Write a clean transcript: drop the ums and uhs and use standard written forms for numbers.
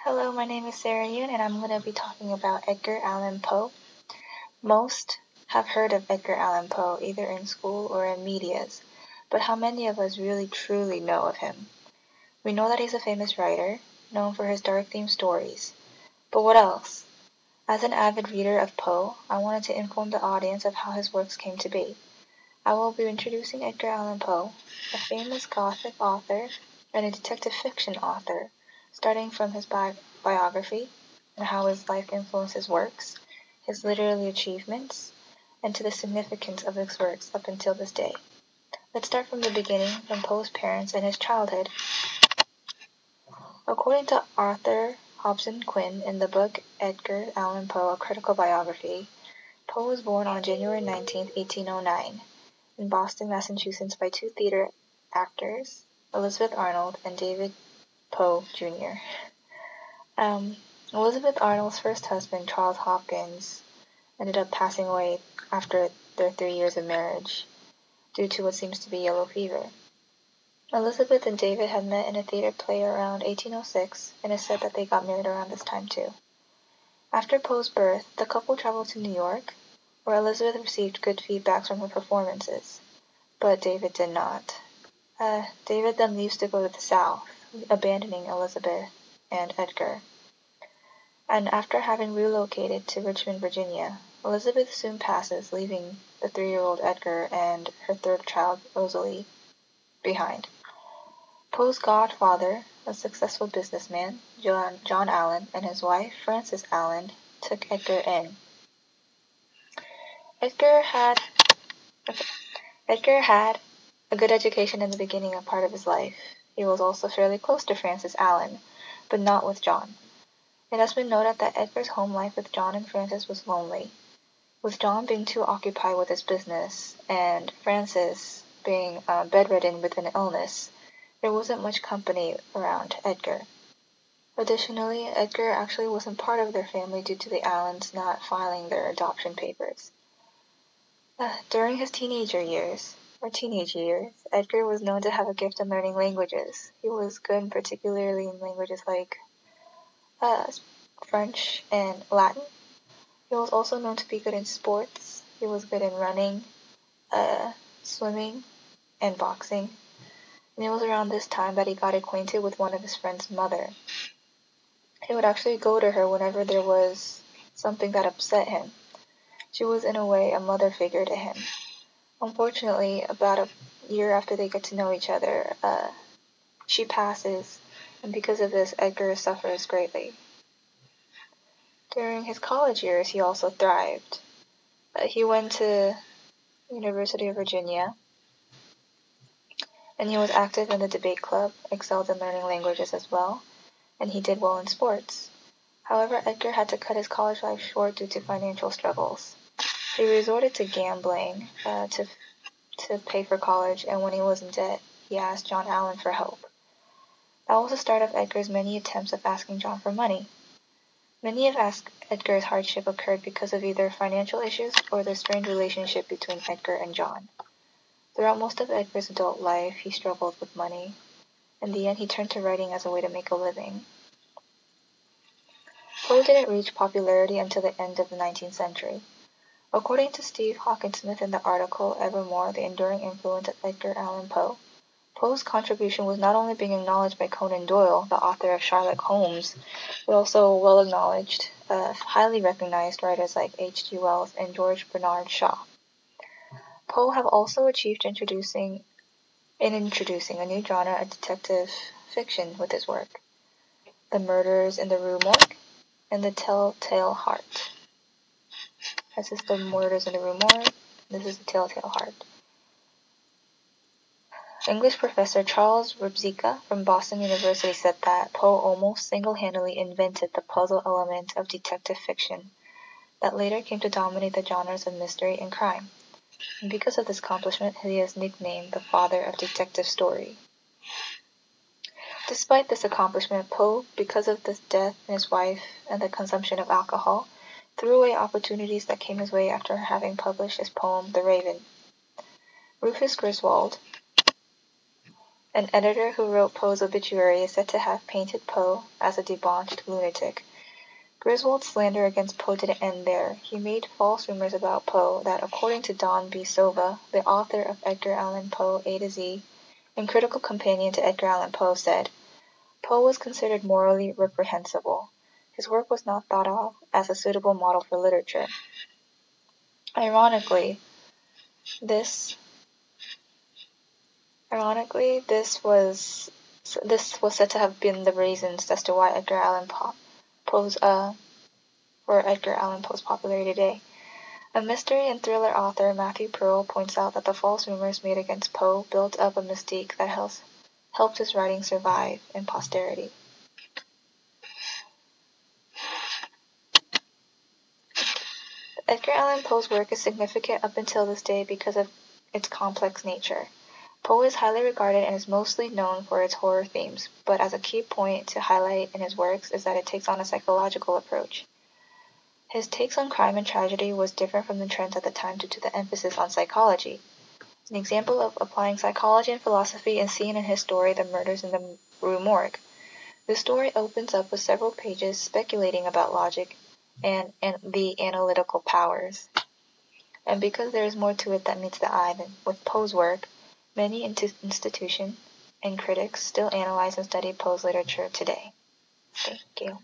Hello, my name is Sarah Yoon, and I'm going to be talking about Edgar Allan Poe. Most have heard of Edgar Allan Poe either in school or in medias, but how many of us really truly know of him? We know that he's a famous writer, known for his dark-themed stories. But what else? As an avid reader of Poe, I wanted to inform the audience of how his works came to be. I will be introducing Edgar Allan Poe, a famous Gothic author and a detective fiction author, starting from his biography and how his life influenced his works, his literary achievements, and to the significance of his works up until this day. Let's start from the beginning, from Poe's parents and his childhood. According to Arthur Hobson Quinn in the book Edgar Allan Poe, A Critical Biography, Poe was born on January 19, 1809. In Boston, Massachusetts by two theater actors, Elizabeth Arnold and David Poe, Jr. Elizabeth Arnold's first husband, Charles Hopkins, ended up passing away after their 3 years of marriage due to what seems to be yellow fever. Elizabeth and David had met in a theater play around 1806, and it's said that they got married around this time too. After Poe's birth, the couple traveled to New York, where Elizabeth received good feedback from her performances, but David did not. David then leaves to go to the South, abandoning Elizabeth and Edgar. And after having relocated to Richmond, Virginia, Elizabeth soon passes, leaving the 3-year-old Edgar and her third child, Rosalie, behind. Poe's godfather, a successful businessman, John Allan, and his wife, Frances Allan, took Edgar in. Edgar had a good education in the beginning of part of his life. He was also fairly close to Frances Allan, but not with John. It has been noted that Edgar's home life with John and Frances was lonely, with John being too occupied with his business and Frances being bedridden with an illness. There wasn't much company around Edgar. Additionally, Edgar actually wasn't part of their family due to the Allans not filing their adoption papers. During his teenage years, Edgar was known to have a gift in learning languages. He was good particularly in languages like French and Latin. He was also known to be good in sports. He was good in running, swimming, and boxing. And it was around this time that he got acquainted with one of his friend's mother. He would actually go to her whenever there was something that upset him. She was in a way a mother figure to him. Unfortunately, about a year after they get to know each other, she passes, and because of this, Edgar suffers greatly. During his college years, he also thrived. He went to University of Virginia, and he was active in the debate club, excelled in learning languages as well, and he did well in sports. However, Edgar had to cut his college life short due to financial struggles. He resorted to gambling to pay for college, and when he was in debt, he asked John Allan for help. That was the start of Edgar's many attempts of asking John for money. Many of Edgar's hardship occurred because of either financial issues or the strained relationship between Edgar and John. Throughout most of Edgar's adult life, he struggled with money. In the end, he turned to writing as a way to make a living. Poe didn't reach popularity until the end of the 19th century. According to Steve Hawkinsmith in the article Evermore, the Enduring Influence of Edgar Allan Poe, Poe's contribution was not only being acknowledged by Conan Doyle, the author of Sherlock Holmes, but also well-acknowledged, highly recognized writers like H.G. Wells and George Bernard Shaw. Poe have also achieved introducing a new genre of detective fiction with his work, The Murders in the Rue Morgue and The Telltale Heart. This is The Murders in the Rue Morgue. This is The Telltale Heart. English professor Charles Ribzika from Boston University said that Poe almost single-handedly invented the puzzle element of detective fiction that later came to dominate the genres of mystery and crime. And because of this accomplishment, he is nicknamed the father of detective story. Despite this accomplishment, Poe, because of the death of his wife and the consumption of alcohol, threw away opportunities that came his way after having published his poem The Raven. Rufus Griswold, An editor who wrote Poe's obituary is said to have painted Poe as a debauched lunatic. Griswold's slander against Poe didn't end there. He made false rumors about Poe that, according to Don B. Silva, the author of Edgar Allan Poe A to Z, and critical companion to Edgar Allan Poe, said, Poe was considered morally reprehensible. His work was not thought of as a suitable model for literature. Ironically, this was said to have been the reasons as to why Edgar Allan Poe's popularity today. A mystery and thriller author, Matthew Pearl, points out that the false rumors made against Poe built up a mystique that helped his writing survive in posterity. Edgar Allan Poe's work is significant up until this day because of its complex nature. Poe is highly regarded and is mostly known for its horror themes, but as a key point to highlight in his works is that it takes on a psychological approach. His takes on crime and tragedy was different from the trends at the time due to the emphasis on psychology. An example of applying psychology and philosophy is seen in his story The Murders in the Rue Morgue. The story opens up with several pages speculating about logic and the analytical powers. And because there is more to it that meets the eye than with Poe's work, many institutions and critics still analyze and study Poe's literature today. Thank you.